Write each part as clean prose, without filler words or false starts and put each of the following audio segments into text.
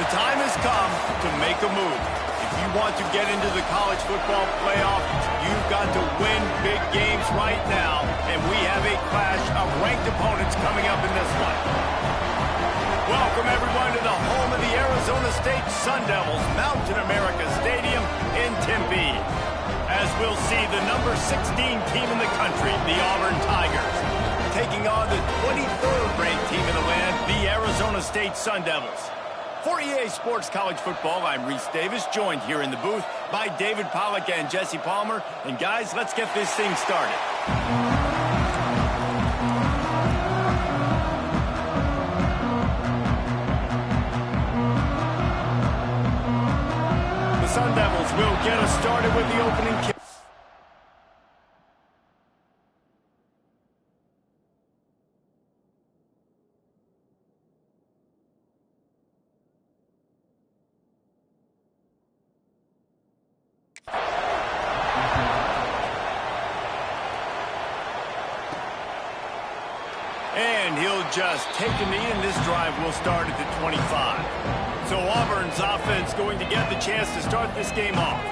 The time has come to make a move. If you want to get into the college football playoff, you've got to win big games right now, and we have a clash of ranked opponents coming up in this one. Welcome, everyone, to the home of the Arizona State Sun Devils, Mountain America Stadium in Tempe. As we'll see the number 16 team in the country, the Auburn Tigers, taking on the 23rd ranked team in the land, the Arizona State Sun Devils. For EA Sports College Football, I'm Reese Davis, joined here in the booth by David Pollack and Jesse Palmer. And guys, let's get this thing started. The Sun Devils will get us started with the opening kick. And he'll just take a knee, and this drive will start at the 25. So Auburn's offense going to get the chance to start this game off.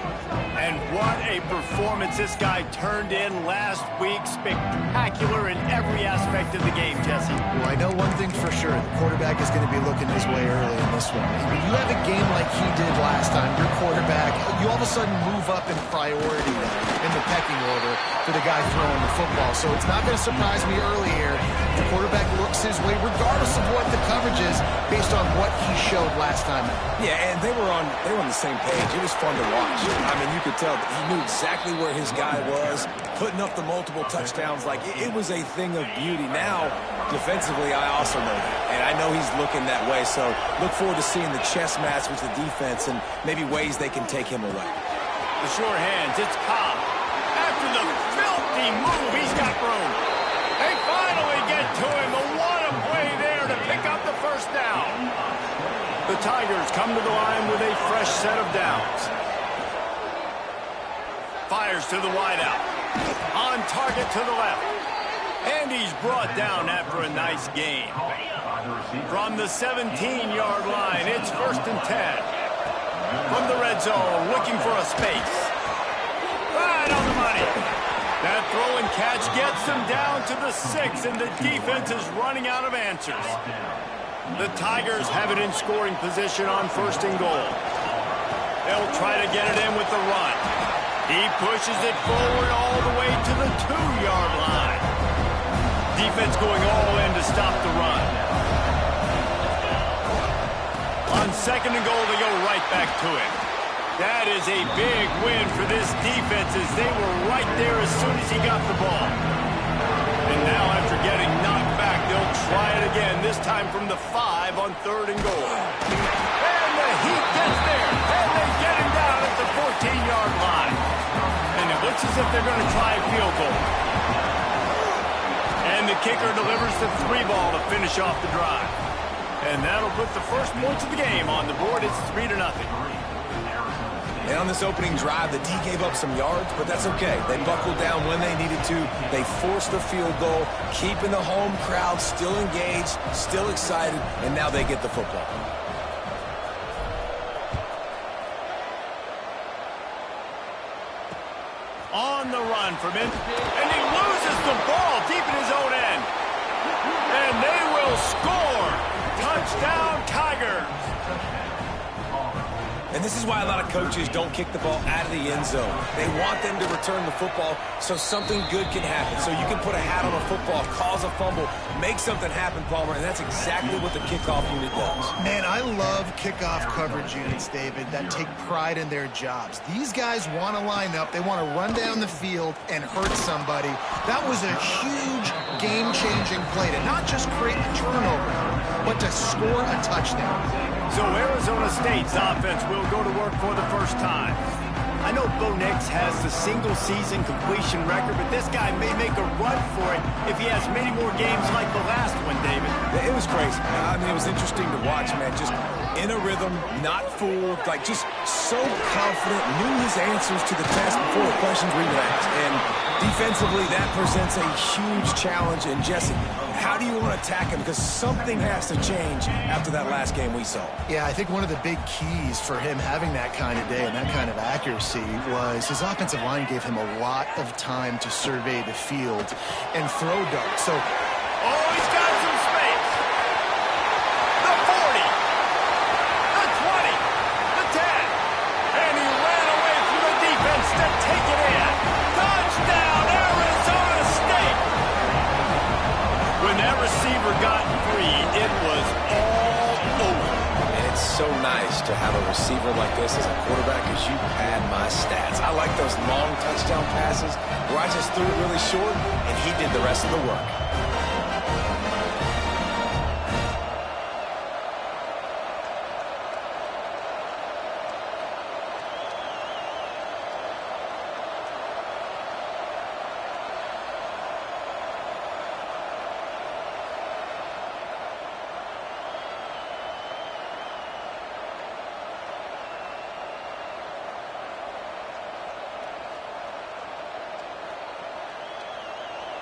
And what a performance this guy turned in last week. Spectacular in every aspect of the game, Jesse. Well, I know one thing for sure. The quarterback is going to be looking his way early in this one. When you have a game like he did last time, your quarterback, you all of a sudden move up in priority in the pecking order for the guy throwing the football. So it's not going to surprise me early here. The quarterback looks his way, regardless of what the coverage is, based on what he showed last time. Yeah, and they were on the same page. It was fun to watch. I mean, you could tell that he knew exactly where his guy was, putting up the multiple touchdowns. Like, it was a thing of beauty. Now, defensively, I also know that, and I know he's looking that way. So look forward to seeing the chess match with the defense and maybe ways they can take him away. The short hands, it's Cobb. After the filthy move, he's got room. They finally get to him. What a play there to pick up the first down. The Tigers come to the line with a fresh set of downs. Fires to the wideout. On target to the left. And he's brought down after a nice gain. From the 17-yard line, it's 1st and 10. From the red zone, looking for a space. Right on the money. That throw and catch gets them down to the 6, and the defense is running out of answers. The Tigers have it in scoring position on 1st and goal. They'll try to get it in with the run. He pushes it forward all the way to the 2-yard line. Defense going all in to stop the run. On 2nd and goal, they go right back to it. That is a big win for this defense as they were right there as soon as he got the ball. And now after getting knocked back, they'll try it again, this time from the 5 on 3rd and goal. And the Heat gets there, and they get him down at the 14-yard line. And it looks as if they're going to try a field goal. And the kicker delivers the 3 ball to finish off the drive. And that'll put the first points of the game on the board. It's 3-0. And on this opening drive, the D gave up some yards, but that's okay. They buckled down when they needed to. They forced the field goal, keeping the home crowd still engaged, still excited, and now they get the football. On the run from him, and he loses the ball deep in his own end. And they will score. Touchdown, Tigers. And this is why a lot of coaches don't kick the ball out of the end zone. They want them to return the football so something good can happen. So you can put a hat on a football, cause a fumble, make something happen, Palmer, and that's exactly what the kickoff unit does. Man, I love kickoff coverage units, David, that take pride in their jobs. These guys want to line up. They want to run down the field and hurt somebody. That was a huge game-changing play to not just create a turnover, but to score a touchdown. So Arizona State's offense will go to work for the first time. I know Bo Nix has the single-season completion record, but this guy may make a run for it if he has many more games like the last one, David. It was crazy. I mean, it was interesting to watch, man. Just in a rhythm, not fooled, like just so confident, knew his answers to the test before the questions were even asked. And defensively, that presents a huge challenge. And Jesse, How do you want to attack him? Because something has to change after that last game we saw. Yeah, I think one of the big keys for him having that kind of day and that kind of accuracy was his offensive line gave him a lot of time to survey the field and throw darts. So, oh, he's got some space. The 40, the 20, the 10, and he ran away from the defense to take it in. Touchdown, Arizona State. When that receiver got free, it was all over. And it's so nice to have a receiver like this as a quarterback because you pad my stats. I like those long touchdown passes where I just threw it really short and he did the rest of the work.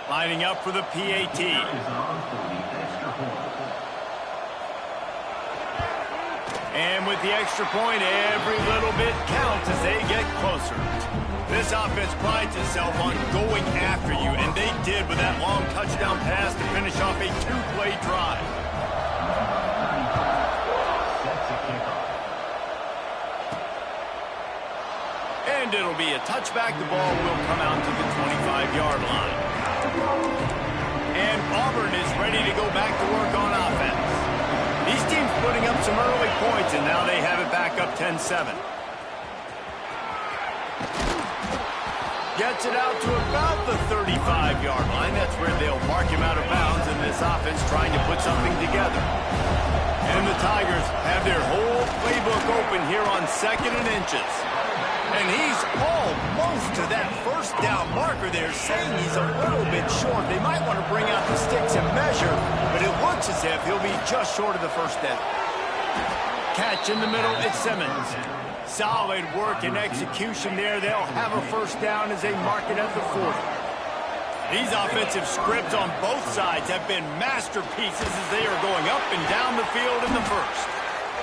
Lining up for the PAT. And with the extra point, every little bit counts as they get closer. This offense prides itself on going after you, and they did with that long touchdown pass to finish off a two-play drive. And it'll be a touchback. The ball will come out to the 25-yard line. And Auburn is ready to go back to work on offense. These teams putting up some early points, and now they have it back up 10-7. Gets it out to about the 35-yard line. That's where they'll mark him out of bounds, and this offense trying to put something together. And the Tigers have their whole playbook open here on 2nd and inches. And he's almost to that first down marker there, saying he's a little bit short. They might want to bring out the sticks and measure, but it looks as if he'll be just short of the first down. Catch in the middle, it's Simmons. Solid work and execution there. They'll have a first down as they mark it at the 40. These offensive scripts on both sides have been masterpieces as they are going up and down the field in the first.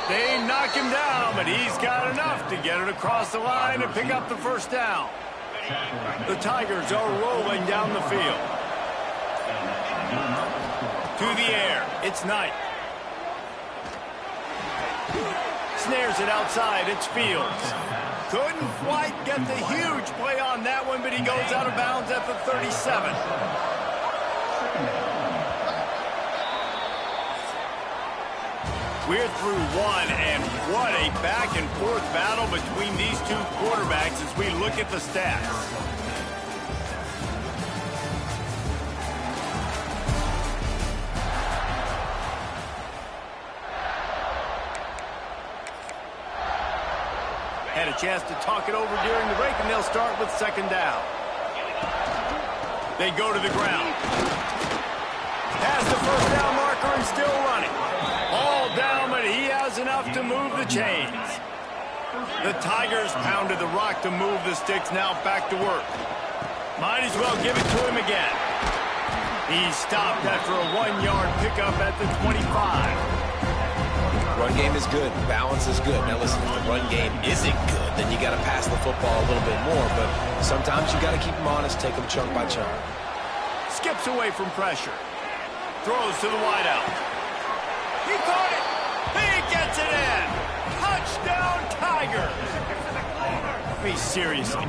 They knock him down, but he's got enough to get it across the line and pick up the first down. The Tigers are rolling down the field. To the air, it's Knight. Snares it outside, it's Fields. Couldn't quite get the huge play on that one, but he goes out of bounds at the 37. We're through one, and what a back-and-forth battle between these two quarterbacks as we look at the stats. Had a chance to talk it over during the break, and they'll start with 2nd down. They go to the ground. Has the first down marker and still running. All down, but he has enough to move the chains. The Tigers pounded the rock to move the sticks, now back to work. Might as well give it to him again. He's stopped after a 1-yard pickup at the 25. Run game is good. Balance is good. Now listen, if the run game isn't good, then you got to pass the football a little bit more. But sometimes you got to keep them honest, take them chunk by chunk. Skips away from pressure. Throws to the wideout. He caught it. He gets it in. Touchdown, Tigers. I mean, seriously,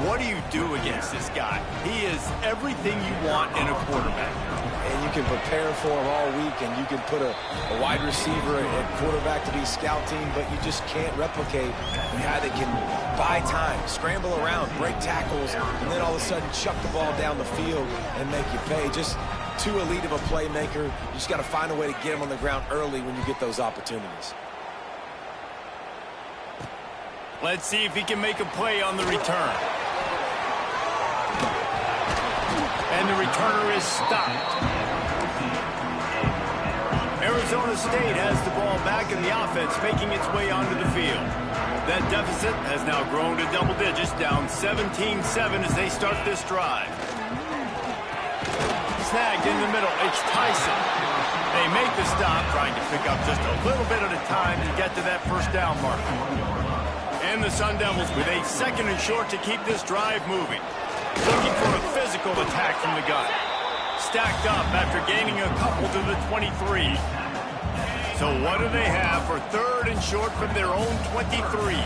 what do you do against this guy? He is everything you want in a quarterback. And you can prepare for him all week, and you can put a wide receiver at quarterback to be scout team, but you just can't replicate a guy that can buy time, scramble around, break tackles, and then all of a sudden chuck the ball down the field and make you pay. Just too elite of a playmaker. You just got to find a way to get him on the ground early when you get those opportunities. Let's see if he can make a play on the return. And the returner is stopped. Arizona State has the ball back in the offense, making its way onto the field. That deficit has now grown to double digits, down 17-7 as they start this drive. snagged in the middle. It's Tyson. They make the stop, trying to pick up just a little bit at a time to get to that first down mark. And the Sun Devils with a 2nd and short to keep this drive moving. Looking for a physical attack from the gun. Stacked up after gaining a couple to the 23. So what do they have for 3rd and short from their own 23?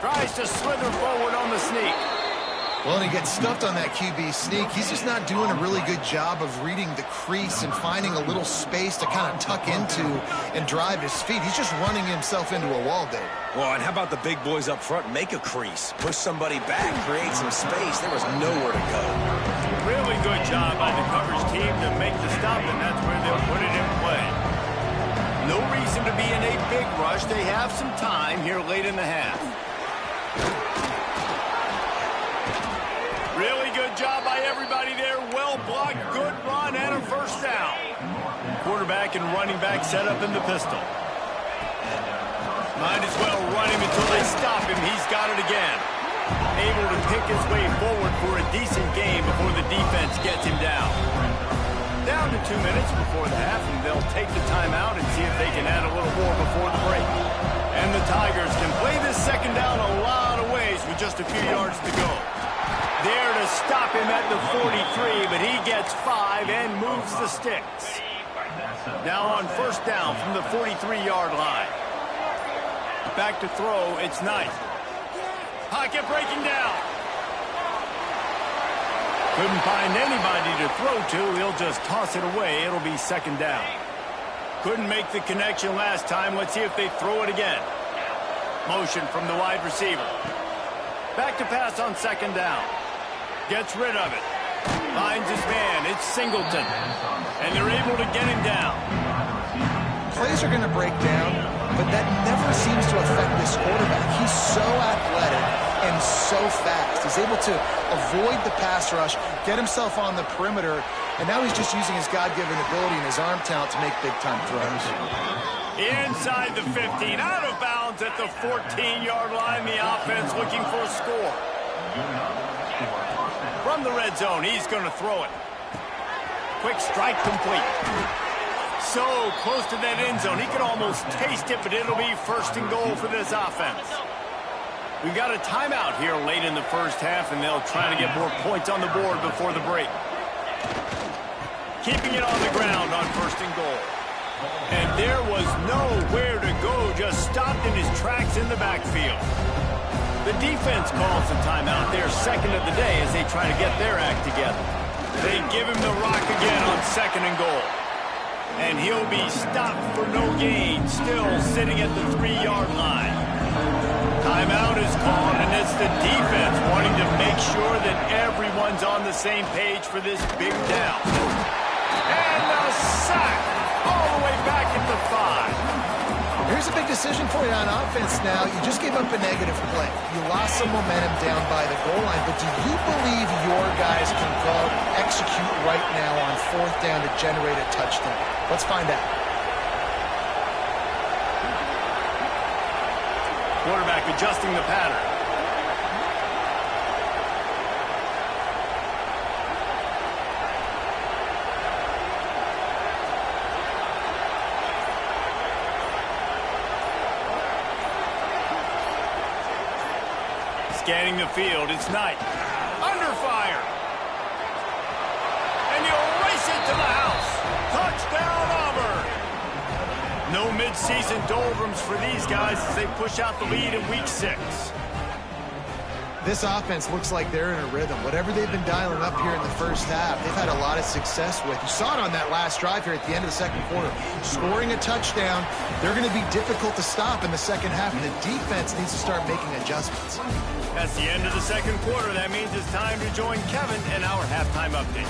Tries to slither forward on the sneak. Well, and he gets stuffed on that QB sneak. He's just not doing a really good job of reading the crease and finding a little space to kind of tuck into and drive his feet. He's just running himself into a wall, Dave. Well, and how about the big boys up front? Make a crease. Push somebody back. Create some space. There was nowhere to go. Really good job by the coverage team to make the stop, and that's where they'll put it in play. No reason to be in a big rush. They have some time here late in the half. Really good job by everybody there. Well blocked, good run, and a first down. Quarterback and running back set up in the pistol. Might as well run him until they stop him. He's got it again. Able to pick his way forward for a decent game before the defense gets him down. Down to 2 minutes before the half, and they'll take the timeout and see if they can add a little more before the break. And the Tigers can play this 2nd down a lot of ways with just a few yards to go. There to stop him at the 43, but he gets 5 and moves the sticks. Now on first down from the 43-yard line. Back to throw, it's Knight. Pocket breaking down. Couldn't find anybody to throw to. He'll just toss it away. It'll be 2nd down. Couldn't make the connection last time. Let's see if they throw it again. Motion from the wide receiver. Back to pass on 2nd down. Gets rid of it. Finds his man. It's Singleton. And they're able to get him down. Plays are going to break down, but that never seems to affect this quarterback. He's so athletic and so fast. He's able to avoid the pass rush, get himself on the perimeter, and now he's just using his God-given ability and his arm talent to make big-time throws. Inside the 15, out of bounds at the 14-yard line. The offense looking for a score. From the red zone, he's going to throw it. Quick strike complete. So close to that end zone. He could almost taste it, but it'll be 1st and goal for this offense. We've got a timeout here late in the first half, and they'll try to get more points on the board before the break. Keeping it on the ground on 1st and goal. And there was nowhere to go, just stopped in his tracks in the backfield. The defense calls the timeout, their 2nd of the day as they try to get their act together. They give him the rock again on 2nd and goal. And he'll be stopped for no gain, still sitting at the 3-yard line. Timeout is called, and it's the defense wanting to make sure that everyone's on the same page for this big down. And a sack all the way back at the 5. Here's a big decision for you on offense now. You just gave up a negative play. You lost some momentum down by the goal line, but do you believe your guys can go execute right now on 4th down to generate a touchdown? Let's find out. Quarterback adjusting the pattern. Scanning the field, it's Knight. Under fire. And you'll race it to the house. Touchdown, Auburn. No mid-season doldrums for these guys as they push out the lead in week 6. This offense looks like they're in a rhythm. Whatever they've been dialing up here in the first half, they've had a lot of success with. You saw it on that last drive here at the end of the 2nd quarter. Scoring a touchdown, they're going to be difficult to stop in the 2nd half, and the defense needs to start making adjustments. That's the end of the 2nd quarter. That means it's time to join Kevin in our halftime update.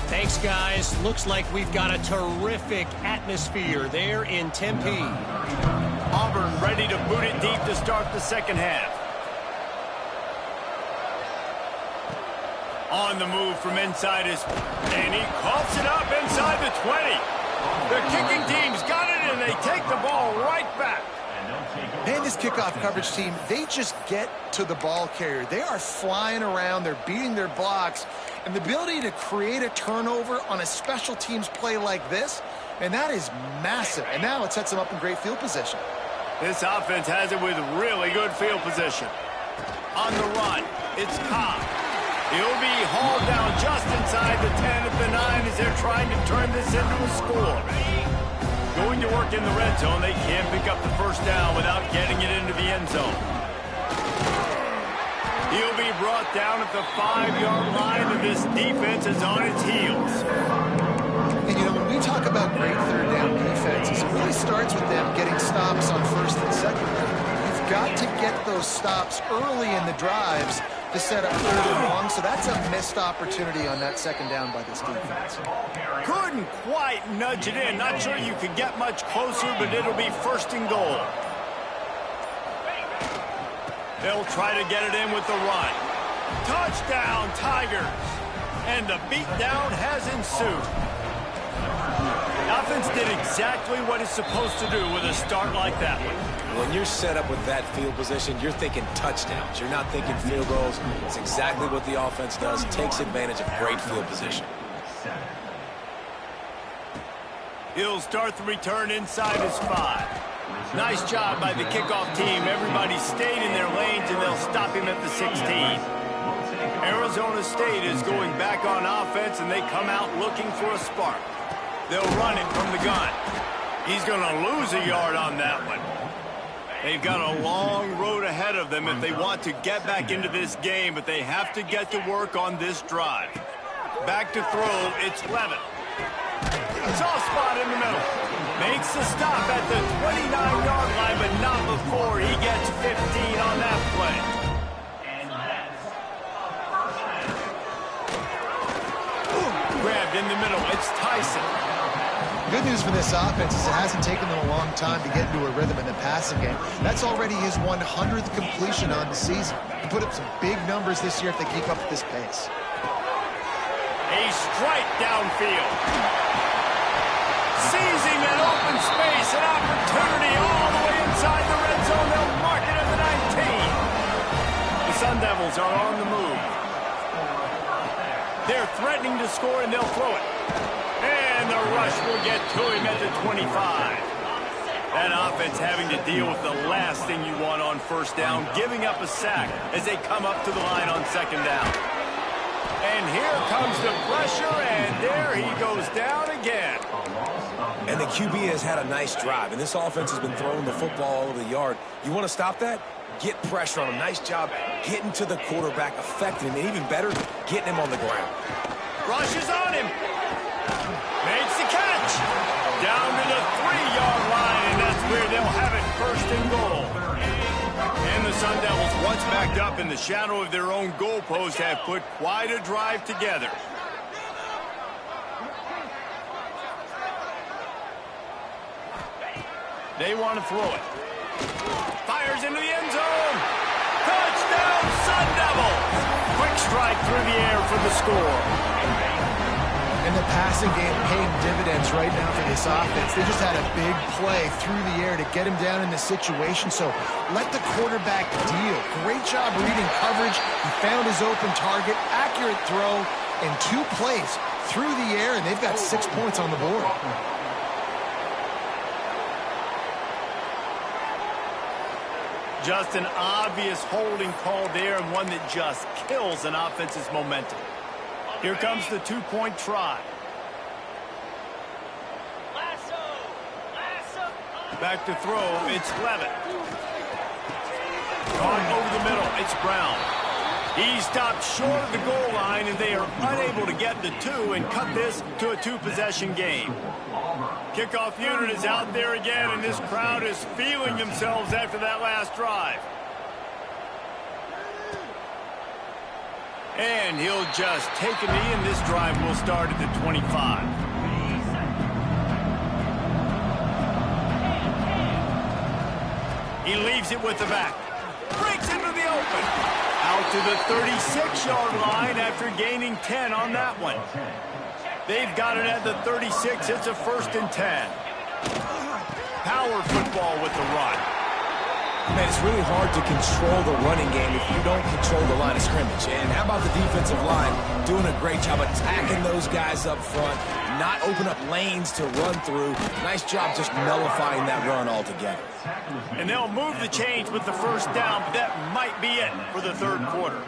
Thanks, guys. Looks like we've got a terrific atmosphere there in Tempe. Auburn ready to boot it deep to start the 2nd half. On the move from inside his, and he coughs it up inside the 20. The kicking team's got it, and they take the ball right back. And this kickoff coverage team, they just get to the ball carrier. They are flying around. They're beating their blocks. And the ability to create a turnover on a special teams play like this, and that is massive. And now it sets them up in great field position. This offense has it with really good field position. On the run, it's Cobb. He'll be hauled down just inside the 10 at the 9 as they're trying to turn this into a score. Going to work in the red zone, they can't pick up the first down without getting it into the end zone. He'll be brought down at the 5-yard line, and this defense is on its heels. And, you know, when we talk about great third down defenses, it really starts with them getting stops on first and second down. You've got to get those stops early in the drives to set up third and long, so that's a missed opportunity on that second down by this defense. Couldn't quite nudge it in. Not sure you could get much closer, but it'll be first and goal. They'll try to get it in with the run. Touchdown, Tigers! And the beatdown has ensued. The offense did exactly what it's supposed to do with a start like that one. When you're set up with that field position, you're thinking touchdowns. You're not thinking field goals. It's exactly what the offense does. Takes advantage of great field position. He'll start the return inside his 5. Nice job by the kickoff team. Everybody stayed in their lanes, and they'll stop him at the 16. Arizona State is going back on offense, and they come out looking for a spark. They'll run it from the gun. He's going to lose a yard on that one. They've got a long road ahead of them if they want to get back into this game, but they have to get to work on this drive. Back to throw, it's Levin. Soft spot in the middle. Makes the stop at the 29-yard line, but not before he gets 15 on that play. Grabbed in the middle, it's Tyson. Good news for this offense is it hasn't taken them a long time to get into a rhythm in the passing game. That's already his 100th completion on the season. He'll put up some big numbers this year if they keep up at this pace. A strike downfield. Seizing an open space, an opportunity all the way inside the red zone. They'll mark it at the 19. The Sun Devils are on the move. They're threatening to score, and they'll throw it. And the rush will get to him at the 25. That offense having to deal with the last thing you want on first down, giving up a sack as they come up to the line on second down. And here comes the pressure, and there he goes down again. And the QB has had a nice drive, and this offense has been throwing the football all over the yard. You want to stop that? Get pressure on him. Nice job getting to the quarterback, affecting him, and even better, getting him on the ground. Rushes on him. Makes the catch. Down to the 3-yard line, and that's where they'll have it first and goal. And the Sun Devils, once backed up in the shadow of their own goalpost, have put quite a drive together. They want to throw it. Fires into the end zone. Touchdown, Sun Devils. Quick strike through the air for the score. And the passing game paying dividends right now for this offense. They just had a big play through the air to get him down in this situation. So let the quarterback deal. Great job reading coverage. He found his open target. Accurate throw in 2 plays through the air, and they've got 6 points on the board. Just an obvious holding call there, and one that just kills an offense's momentum. Here comes the 2-point try. Back to throw, it's Levin. Caught over the middle, it's Brown. He stopped short of the goal line, and they are unable to get the 2 and cut this to a 2-possession game. Kickoff unit is out there again, and this crowd is feeling themselves after that last drive. And he'll just take a knee, and this drive will start at the 25. He leaves it with the back. Breaks into the open. Out to the 36-yard line after gaining 10 on that one. They've got it at the 36. It's a 1st and 10. Power football with the run. Man, it's really hard to control the running game if you don't control the line of scrimmage. And how about the defensive line doing a great job attacking those guys up front, not open up lanes to run through. Nice job just nullifying that run altogether. And they'll move the chains with the first down, but that might be it for the third quarter.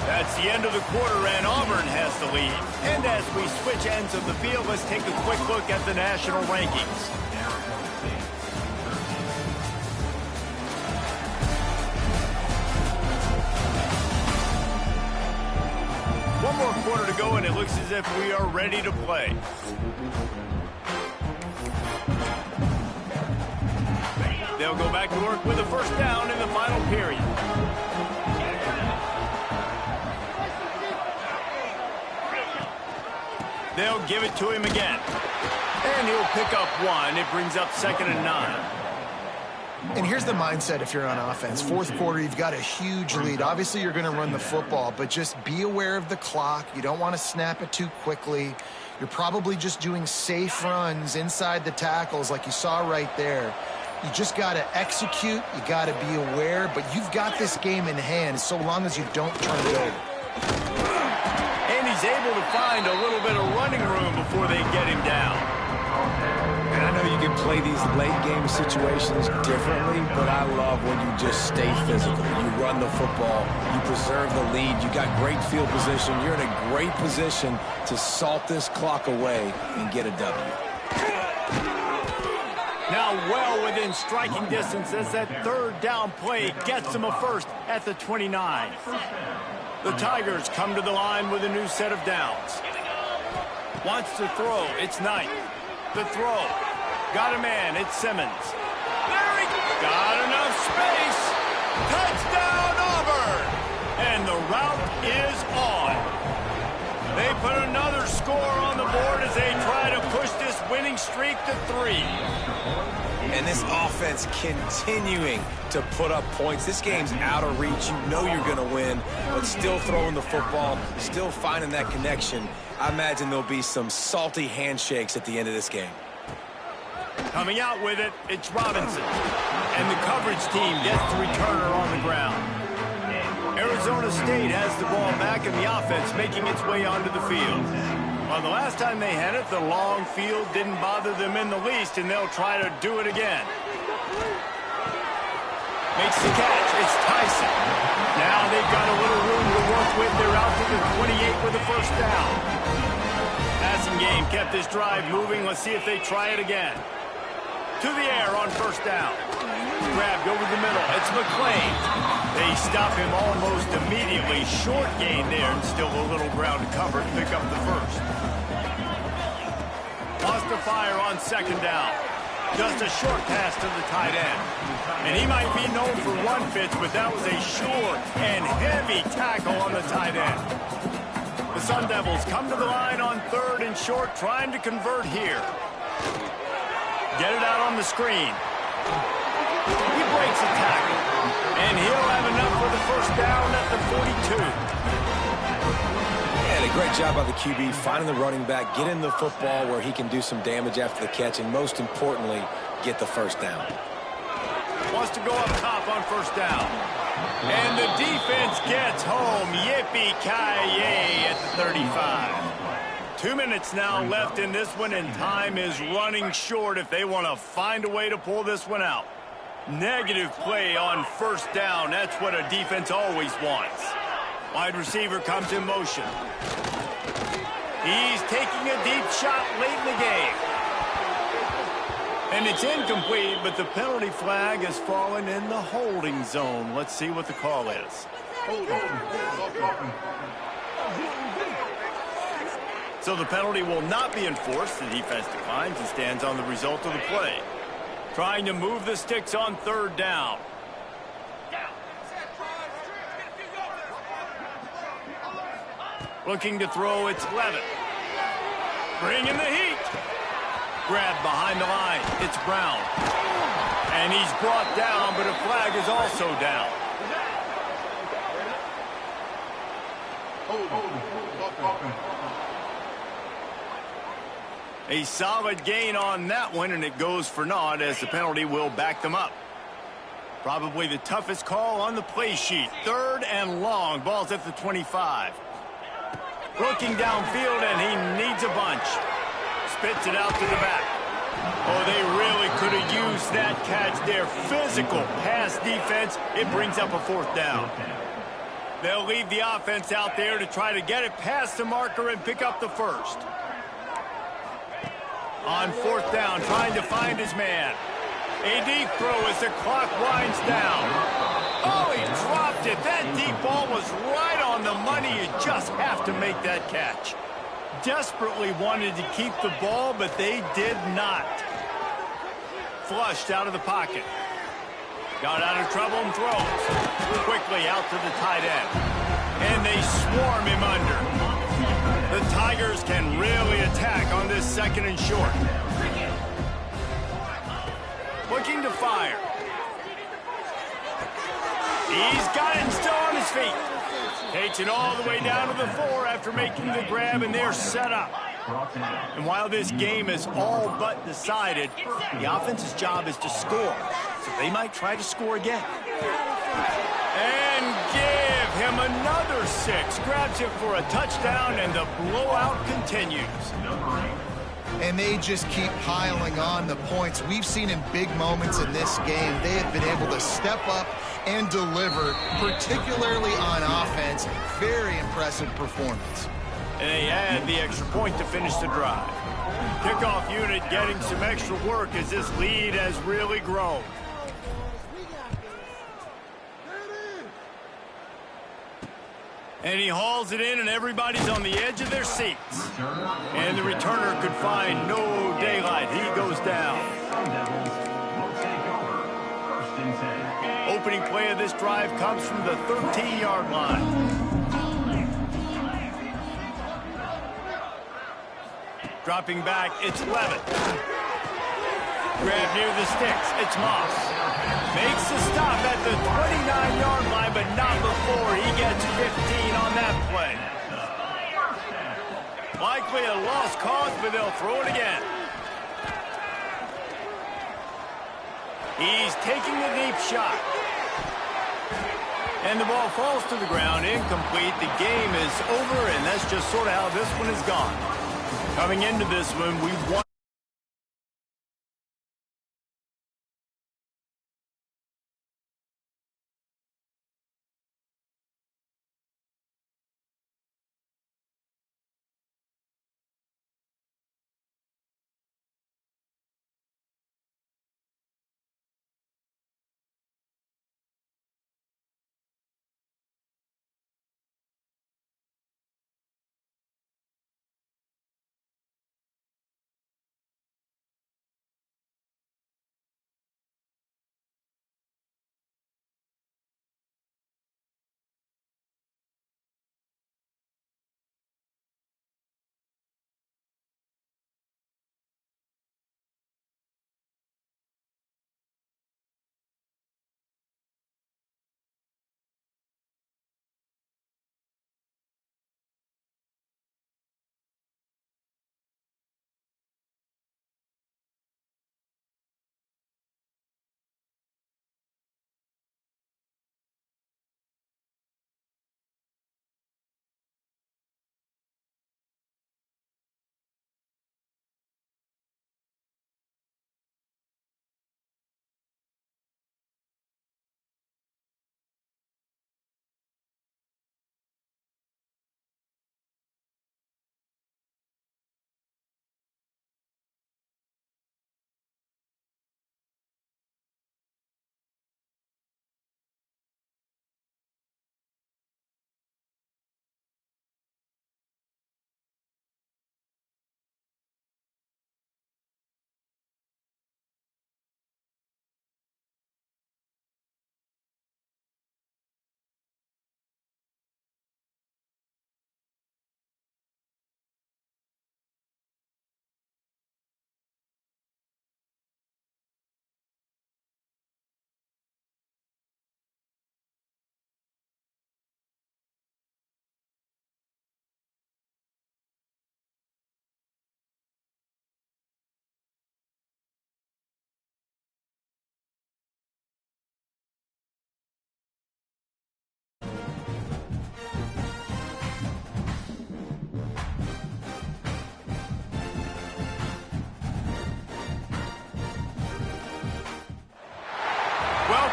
That's the end of the quarter, and Auburn has the lead. And as we switch ends of the field, let's take a quick look at the national rankings. One more quarter to go, and it looks as if we are ready to play. They'll go back to work with a first down in the final period. They'll give it to him again. And he'll pick up one. It brings up 2nd and 9. And here's the mindset if you're on offense. Fourth quarter, you've got a huge lead. Obviously, you're going to run the football, but just be aware of the clock. You don't want to snap it too quickly. You're probably just doing safe runs inside the tackles like you saw right there. You just got to execute. You got to be aware, but you've got this game in hand so long as you don't turn it over. And he's able to find a little bit of running room before they get him down. And I know you can play these late game situations differently, but I love when you just stay physical. You run the football, you preserve the lead, you got great field position. You're in a great position to salt this clock away and get a W. Now well within striking distance as that third down play gets them a first at the 29. The Tigers come to the line with a new set of downs. Wants to throw. It's Knight. The throw. Got a man. It's Simmons. There he got enough space. Touchdown, Auburn. And the route is on. They put another score on the board as they try to push this winning streak to 3. And this offense continuing to put up points. This game's out of reach. You know you're going to win, but still throwing the football, still finding that connection. I imagine there'll be some salty handshakes at the end of this game. Coming out with it, it's Robinson. And the coverage team gets the returner on the ground. Arizona State has the ball back in the offense, making its way onto the field. Well, the last time they had it, the long field didn't bother them in the least, and they'll try to do it again. Makes the catch. It's Tyson. Now they've got a little room to work with. They're out to the 28 with a first down. Passing game kept this drive moving. Let's see if they try it again. To the air on first down. Grabbed over the middle. It's McClain. They stop him almost immediately. Short gain there, and still a little ground to cover to pick up the first. Lost to fire on second down. Just a short pass to the tight end. And he might be known for run fits, but that was a short and heavy tackle on the tight end. The Sun Devils come to the line on third and short, trying to convert here. Get it out on the screen. He breaks a tackle. And he'll have enough for the first down at the 42. And a great job by the QB finding the running back, getting the football where he can do some damage after the catch, and most importantly, get the first down. Wants to go up top on first down. And the defense gets home. Yippee-ki-yay at the 35. 2 minutes now left in this one, and time is running short if they want to find a way to pull this one out. Negative play on first down. That's what a defense always wants. Wide receiver comes in motion. He's taking a deep shot late in the game. And it's incomplete, but the penalty flag has fallen in the holding zone. Let's see what the call is. So the penalty will not be enforced. The defense declines and stands on the result of the play. Trying to move the sticks on third down. Looking to throw, it's Levitt. Bringing the heat. Grabbed behind the line, it's Brown. And he's brought down, but a flag is also down. A solid gain on that one, and it goes for naught as the penalty will back them up. Probably the toughest call on the play sheet. 3rd and long. Ball's at the 25. Looking downfield, and he needs a bunch. Spits it out to the back. Oh, they really could have used that catch there. Physical pass defense. It brings up a 4th down. They'll leave the offense out there to try to get it past the marker and pick up the 1st. On 4th down, trying to find his man. A deep throw as the clock winds down. Oh, he dropped it. That deep ball was right on the money. You just have to make that catch. Desperately wanted to keep the ball, but they did not. Flushed out of the pocket. Got out of trouble and throws. Quickly out to the tight end. And they swarm him under. The Tigers can really attack on this 2nd and short. Looking to fire. He's got it and still on his feet. Takes it all the way down to the 4 after making the grab, and they're set up. And while this game is all but decided, the offense's job is to score. So they might try to score again. And give him another 6. Grabs it for a touchdown, and the blowout continues. And they just keep piling on the points. We've seen in big moments in this game, they have been able to step up and deliver, particularly on offense. Very impressive performance. And they add the extra point to finish the drive. Kickoff unit getting some extra work as this lead has really grown. And he hauls it in, and everybody's on the edge of their seats. And the returner could find no daylight. He goes down. Opening play of this drive comes from the 13-yard line. Dropping back, it's Levitt. Grab near the sticks, it's Moss. Makes the stop at the 29-yard line, but not before he gets 15 on that play. Likely a lost cause, but they'll throw it again. He's taking the deep shot. And the ball falls to the ground, incomplete. The game is over, and that's just sort of how this one has gone. Coming into this one, we won.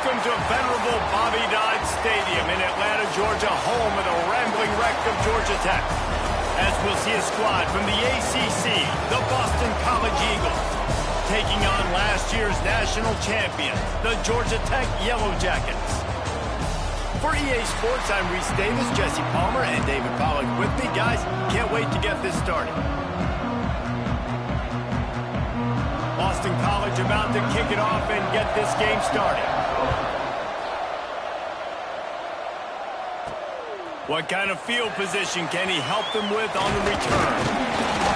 Welcome to venerable Bobby Dodd Stadium in Atlanta, Georgia, home of the rambling wreck of Georgia Tech. As we'll see a squad from the ACC, the Boston College Eagles, taking on last year's national champion, the Georgia Tech Yellow Jackets. For EA Sports, I'm Reese Davis, Jesse Palmer, and David Pollack with me. Guys, can't wait to get this started. Boston College about to kick it off and get this game started. What kind of field position can he help them with on the return?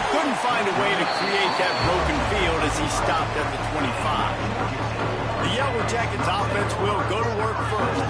Couldn't find a way to create that broken field as he stopped at the 25. The Yellow Jackets offense will go to work first.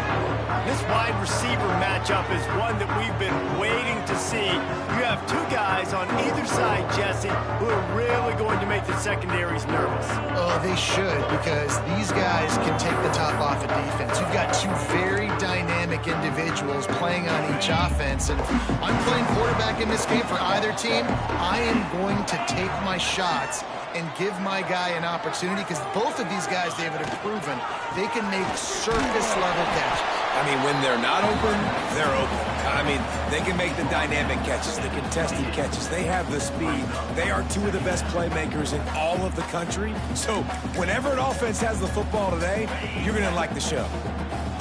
This wide receiver matchup is one that we've been waiting to see. You have two guys on either side, Jesse, who are really going to make the secondaries nervous. Oh, they should, because these guys can take the top off of defense. You've got two very dynamic individuals playing on each offense, and I'm playing quarterback in this game for either team. I am going to take my shots and give my guy an opportunity, because both of these guys, David, have proven they can make surface-level catches. I mean, when they're not open, they're open. I mean, they can make the dynamic catches, the contested catches. They have the speed. They are two of the best playmakers in all of the country. So whenever an offense has the football today, you're going to like the show.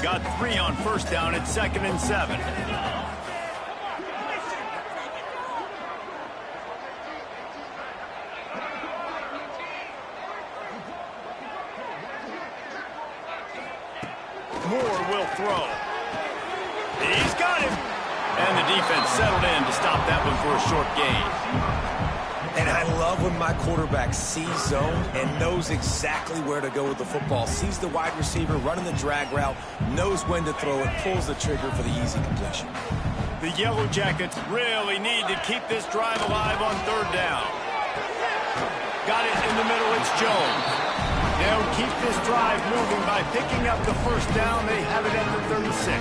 Got 3 on first down at 2nd and 7. Moore will throw. He's got him. And the defense settled in to stop that one for a short gain. And I love when my quarterback sees zone and knows exactly where to go with the football. Sees the wide receiver running the drag route, knows when to throw it, pulls the trigger for the easy completion. The Yellow Jackets really need to keep this drive alive on 3rd down. Got it in the middle. It's Jones. They'll keep this drive moving by picking up the first down. They have it at the 36.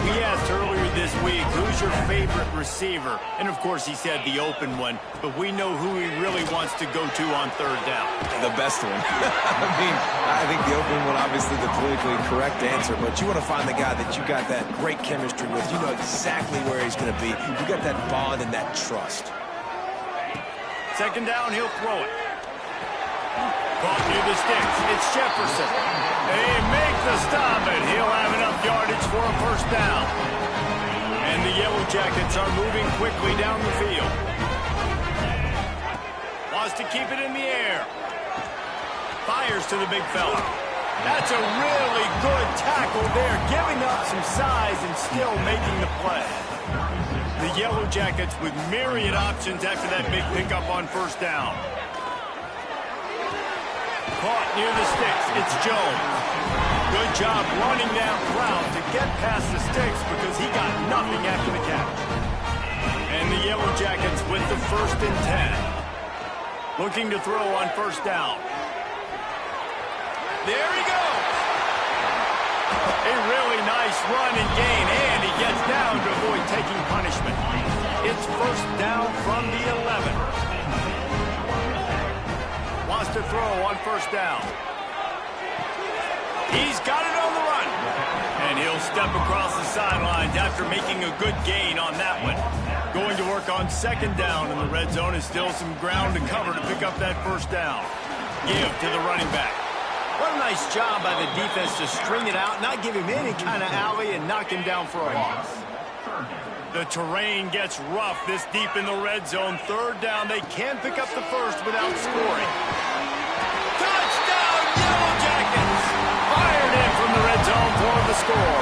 We asked earlier this week, who's your favorite receiver? And, of course, he said the open one. But we know who he really wants to go to on 3rd down. The best one. I mean, I think the open one, obviously the politically correct answer. But you want to find the guy that you got that great chemistry with. You know exactly where he's going to be. You got that bond and that trust. 2nd down, he'll throw it. Caught near the sticks. It's Jefferson. They make the stop, and he'll have enough yardage for a first down. And the Yellow Jackets are moving quickly down the field. Wants to keep it in the air. Fires to the big fella. That's a really good tackle there, giving up some size and still making the play. The Yellow Jackets with myriad options after that big pickup on 1st down. Caught near the sticks. It's Jones. Good job running that route to get past the sticks because he got nothing after the catch. And the Yellow Jackets with the 1st and 10. Looking to throw on 1st down. There he goes. A really nice run and gain, and he gets down to avoid taking punishment. It's 1st down from the 11. Wants to throw on 1st down. He's got it on the run. And he'll step across the sidelines after making a good gain on that one. Going to work on 2nd down in the red zone is still some ground to cover to pick up that 1st down. Give to the running back. What a nice job by the defense to string it out, not give him any kind of alley, and knock him down for a loss. The terrain gets rough this deep in the red zone. 3rd down, they can pick up the first without scoring. Touchdown, Yellow Jackets! Fired in from the red zone for the score.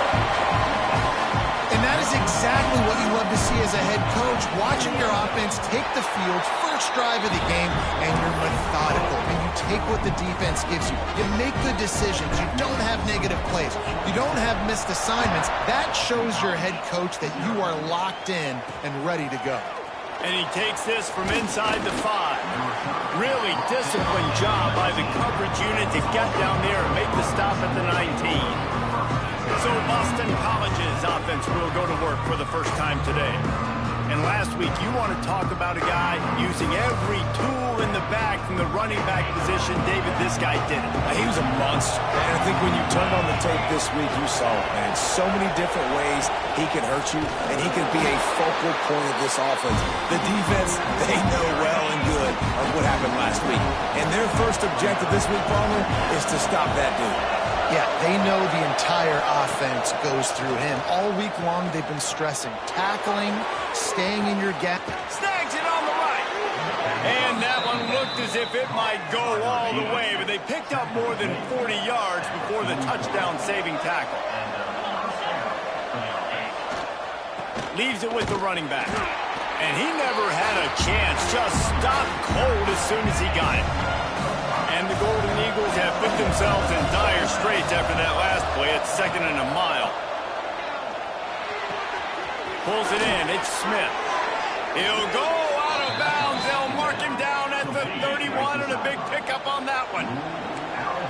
And that is exactly what you love to see as a head coach, watching your offense take the field, first drive of the game, and you're methodical, and you take what the defense gives you. You make good decisions. You don't have negative plays. You don't have missed assignments. That shows your head coach that you are locked in and ready to go. And he takes this from inside the 5. Really disciplined job by the coverage unit to get down there and make the stop at the 19. So Boston College's offense will go to work for the first time today. And last week, you want to talk about a guy using every tool in the back from the running back position. David, this guy did it. He was a monster. And I think when you turned on the tape this week, you saw it, man. So many different ways he can hurt you, and he can be a focal point of this offense. The defense, they know well and good of what happened last week. And their first objective this week, Palmer, is to stop that dude. Yeah, they know the entire offense goes through him. All week long, they've been stressing tackling, staying in your gap. Snags it on the right. And that one looked as if it might go all the way, but they picked up more than 40 yards before the touchdown-saving tackle. Leaves it with the running back. And he never had a chance. Just stopped cold as soon as he got it. And the Golden Eagles have put themselves in dire straits after that last play. It's 2nd and a mile. Pulls it in. It's Smith. He'll go out of bounds. They'll mark him down at the 31, and a big pickup on that one.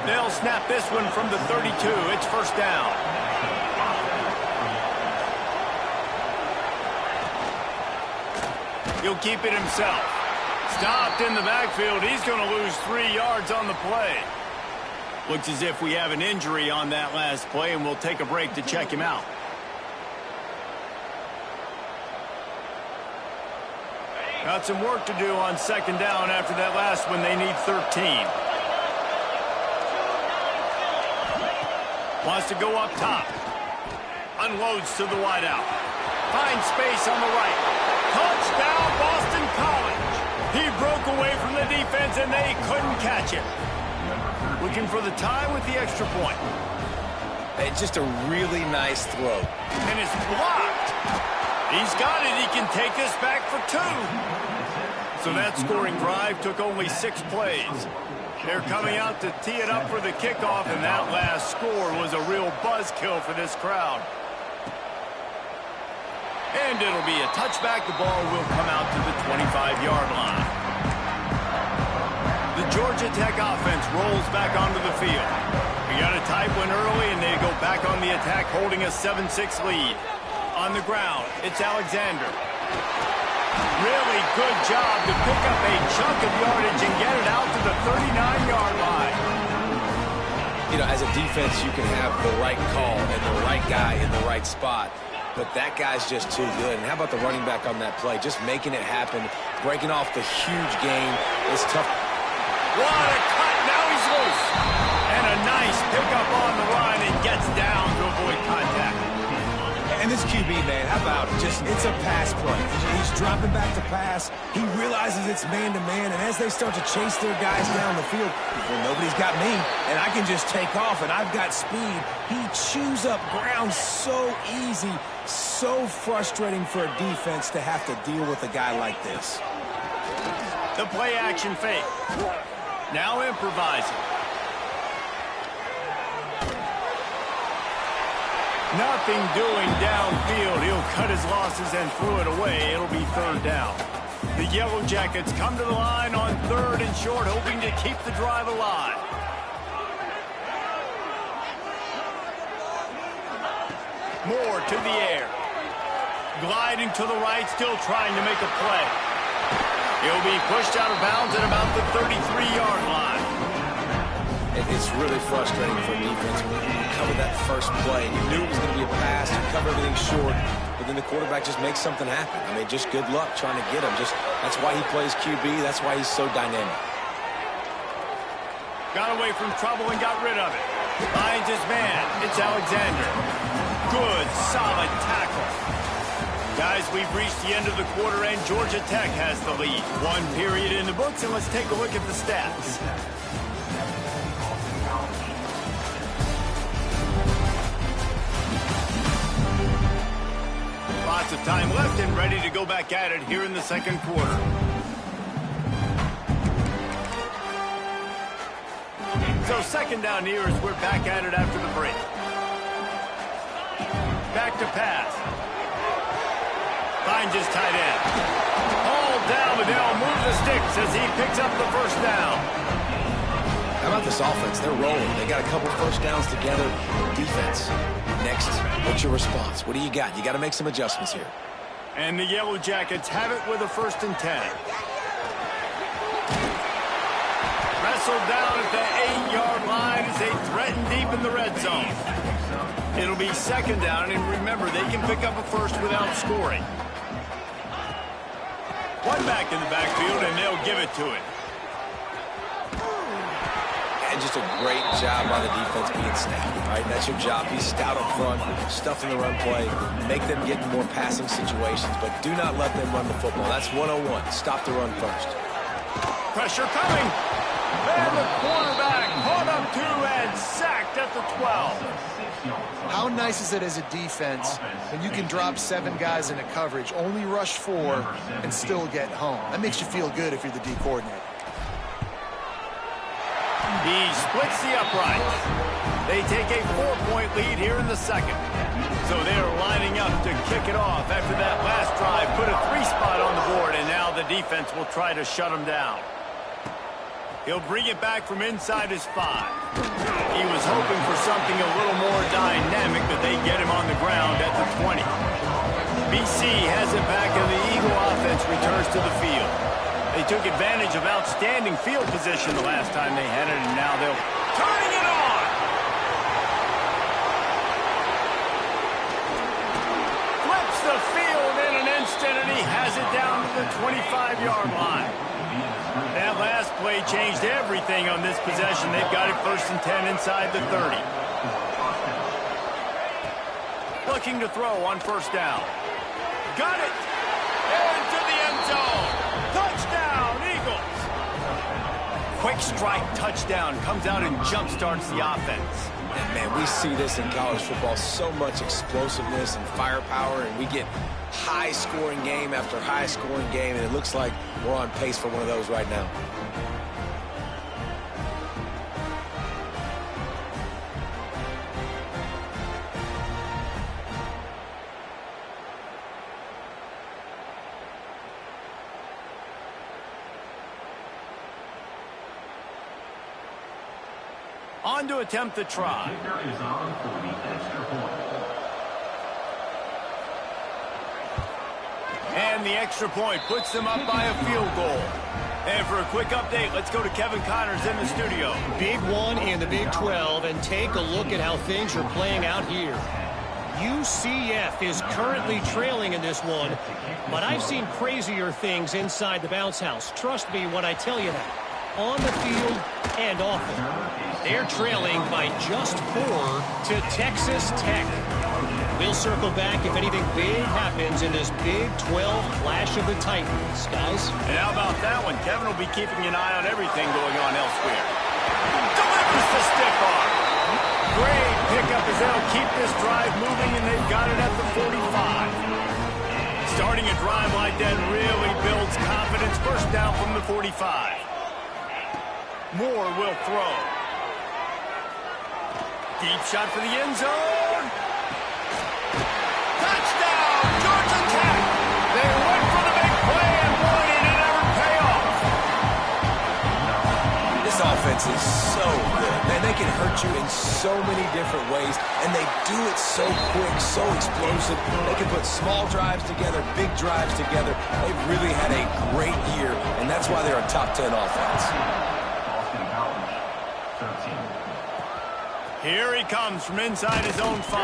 They'll snap this one from the 32. It's 1st down. He'll keep it himself. Stopped in the backfield. He's going to lose 3 yards on the play. Looks as if we have an injury on that last play, and we'll take a break to check him out. Got some work to do on 2nd down after that last one. They need 13. Wants to go up top. Unloads to the wideout. Finds space on the right. Touchdown, Boston College. He broke away from the defense, and they couldn't catch him. Looking for the tie with the extra point. It's just a really nice throw. And it's blocked. He's got it. He can take this back for 2. So that scoring drive took only 6 plays. They're coming out to tee it up for the kickoff, and that last score was a real buzzkill for this crowd. And it'll be a touchback. The ball will come out to the 25-yard line. The Georgia Tech offense rolls back onto the field. We got a tight one early, and they go back on the attack, holding a 7-6 lead. On the ground, it's Alexander. Really good job to pick up a chunk of yardage and get it out to the 39-yard line. You know, as a defense, you can have the right call and the right guy in the right spot. But that guy's just too good. And how about the running back on that play? Just making it happen, breaking off the huge gain. It's tough. What a cut. Now he's loose. And a nice pickup on the line and gets down to avoid contact. And this QB, man, how about it? It's a pass play. He's dropping back to pass. He realizes it's man-to-man, and as they start to chase their guys down the field, well, nobody's got me, and I can just take off, and I've got speed. He chews up ground so easy, so frustrating for a defense to have to deal with a guy like this. The play-action fake. Now improvising. Nothing doing downfield. He'll cut his losses and throw it away. It'll be 3rd down. The Yellow Jackets come to the line on 3rd and short, hoping to keep the drive alive. Moore to the air. Gliding to the right, still trying to make a play. He'll be pushed out of bounds at about the 33-yard line. It's really frustrating for a defense when you cover that first play. You knew it was going to be a pass. You cover everything short, but then the quarterback just makes something happen. I mean, just good luck trying to get him. That's why he plays QB. That's why he's so dynamic. Got away from trouble and got rid of it. Finds his man. It's Alexander. Good, solid tackle. Guys, we've reached the end of the quarter, and Georgia Tech has the lead. 1 period in the books, and let's take a look at the stats. Lots of time left and ready to go back at it here in the 2nd quarter. So 2nd down here as we're back at it after the break. Back to pass. Finds his tight end. Hauled down, but they'll move the sticks as he picks up the 1st down. How about this offense? They're rolling. They got a couple 1st downs together. Defense. Next, what's your response? What do you got? You got to make some adjustments here. And the Yellow Jackets have it with a 1st and 10. Wrestled down at the 8-yard line as they threaten deep in the red zone. It'll be 2nd down, and remember, they can pick up a first without scoring. One back in the backfield, and they'll give it to it. And just a great job by the defense being stout, right? That's your job. Be stout up front, stuff in the run play, make them get in more passing situations, but do not let them run the football. That's 101. Stop the run first. Pressure coming. And the quarterback caught up 2 and sacked at the 12. How nice is it as a defense when you can drop 7 guys into coverage, only rush 4, and still get home? That makes you feel good if you're the D coordinator. He splits the uprights. They take a 4-point lead here in the 2nd. So they are lining up to kick it off after that last drive. Put a 3-spot on the board, and now the defense will try to shut them down. He'll bring it back from inside his 5. He was hoping for something a little more dynamic, but they get him on the ground at the 20. BC has it back, and the Eagle offense returns to the field. They took advantage of outstanding field position the last time they had it, and now they'll turning it on. Flips the field in an instant, and he has it down to the 25-yard line. That last play changed everything on this possession. They've got it 1st and 10 inside the 30. Looking to throw on 1st down. Got it! Into the end zone. Touchdown, Eagles! Quick strike touchdown. Comes out and jump-starts the offense. And man, we see this in college football, so much explosiveness and firepower, and we get high-scoring game after high-scoring game, and it looks like we're on pace for one of those right now. On to attempt the try. And the extra point puts them up by a field goal. And for a quick update, let's go to Kevin Connors in the studio. Big one in the Big 12, and take a look at how things are playing out here. UCF is currently trailing in this one, but I've seen crazier things inside the bounce house. Trust me when I tell you that. On the field and off it. They're trailing by just 4 to Texas Tech. We'll circle back if anything big happens in this Big 12 Clash of the Titans, guys. And how about that one? Kevin will be keeping an eye on everything going on elsewhere. Delivers the stiff arm. Great pickup as they'll keep this drive moving, and they've got it at the 45. Starting a drive like that really builds confidence. 1st down from the 45. Moore will throw. Deep shot for the end zone. Touchdown, Georgia Tech. They went for the big play and won it, and it never pay off. This offense is so good. Man, they can hurt you in so many different ways, and they do it so quick, so explosive. They can put small drives together, big drives together. They've really had a great year, and that's why they're a top 10 offense. Here he comes from inside his own 5.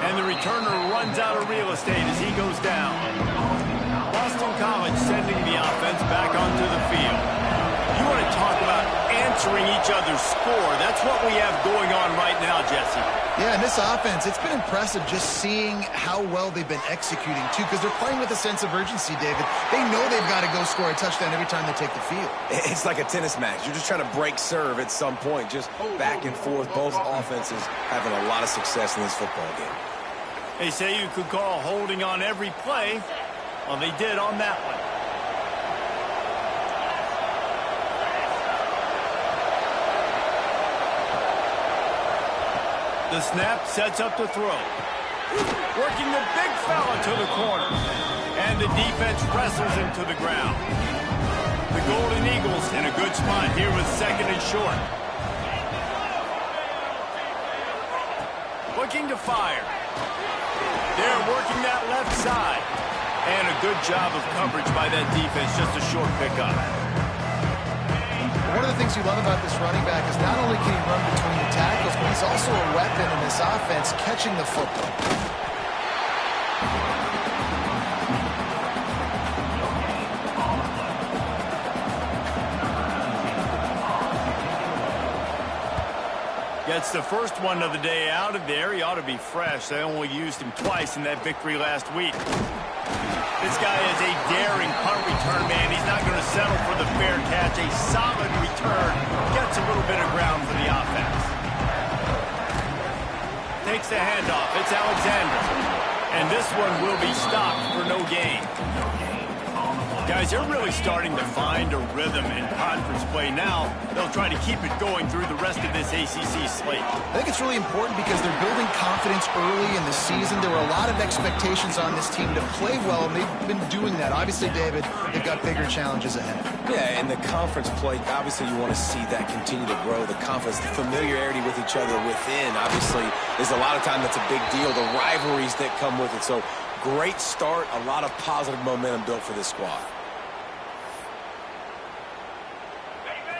And the returner runs out of real estate as he goes down. Boston College sending the offense back onto the field. You want to talk about answering each other's score. That's what we have going on right now, Jesse. Yeah, and this offense, it's been impressive just seeing how well they've been executing, too, because they're playing with a sense of urgency, David. They know they've got to go score a touchdown every time they take the field. It's like a tennis match. You're just trying to break serve at some point, just back and forth. Both offenses having a lot of success in this football game. They say you could call holding on every play. Well, they did on that one. The snap sets up to throw. Working the big fella to the corner. And the defense wrestles him to the ground. The Golden Eagles in a good spot here with 2nd and short. Looking to fire. They're working that left side. And a good job of coverage by that defense, just a short pickup. One of the things you love about this running back is not only can he run between the tackles, but he's also a weapon in this offense catching the football. Gets the first one of the day out of there. He ought to be fresh. They only used him twice in that victory last week. This guy is a daring punt return man. He's not going to settle for the fair catch. A solid return. Gets a little bit of ground for the offense. Takes the handoff. It's Alexander. And this one will be stopped for no gain. Guys, they're really starting to find a rhythm in conference play now. They'll try to keep it going through the rest of this ACC slate. I think it's really important because they're building confidence early in the season. There were a lot of expectations on this team to play well, and they've been doing that. Obviously, David, they've got bigger challenges ahead. Yeah, and the conference play, obviously you want to see that continue to grow. The confidence, the familiarity with each other within, obviously, is a lot of time that's a big deal. The rivalries that come with it. So, great start, a lot of positive momentum built for this squad.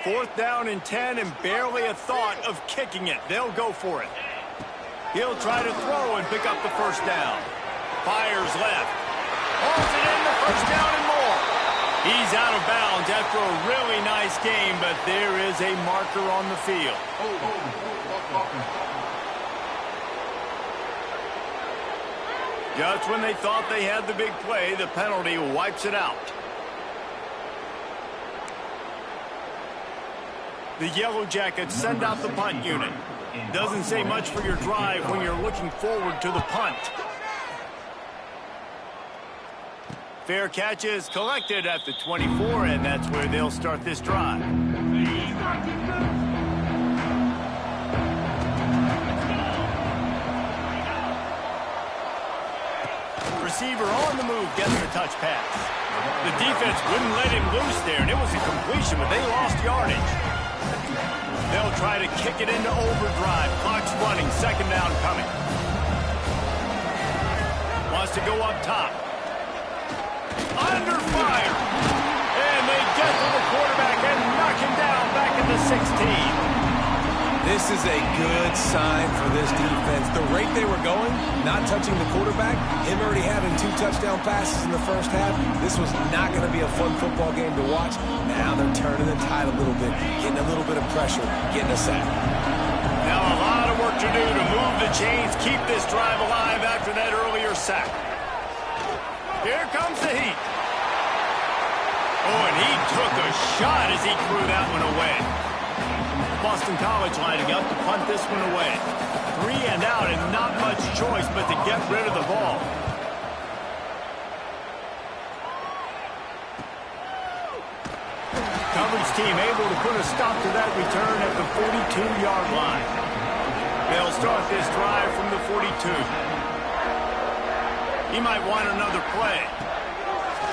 4th down and 10 and barely a thought of kicking it. They'll go for it. He'll try to throw and pick up the first down. Fires left. Hauls it in, the first down and more. He's out of bounds after a really nice game, but there is a marker on the field. Just when they thought they had the big play, the penalty wipes it out. The Yellow Jackets send out the punt unit. Doesn't say much for your drive when you're looking forward to the punt. Fair catch is collected at the 24, and that's where they'll start this drive. Receiver on the move gets the touch pass. The defense wouldn't let him loose there, and it was a completion, but they lost yardage. They'll try to kick it into overdrive. Clock's running. 2nd down coming. Wants to go up top. Under fire. And they get to the quarterback and knock him down back at the 16. This is a good sign for this defense. The rate they were going, not touching the quarterback, him already having 2 touchdown passes in the first half, this was not going to be a fun football game to watch. Now they're turning the tide a little bit, getting a little bit of pressure, getting a sack. Now a lot of work to do to move the chains, keep this drive alive after that earlier sack. Here comes the heat. Oh, and he took a shot as he threw that one away. Boston College lining up to punt this one away. 3 and out and not much choice but to get rid of the ball. Coverage team able to put a stop to that return at the 42-yard line. They'll start this drive from the 42. He might want another play.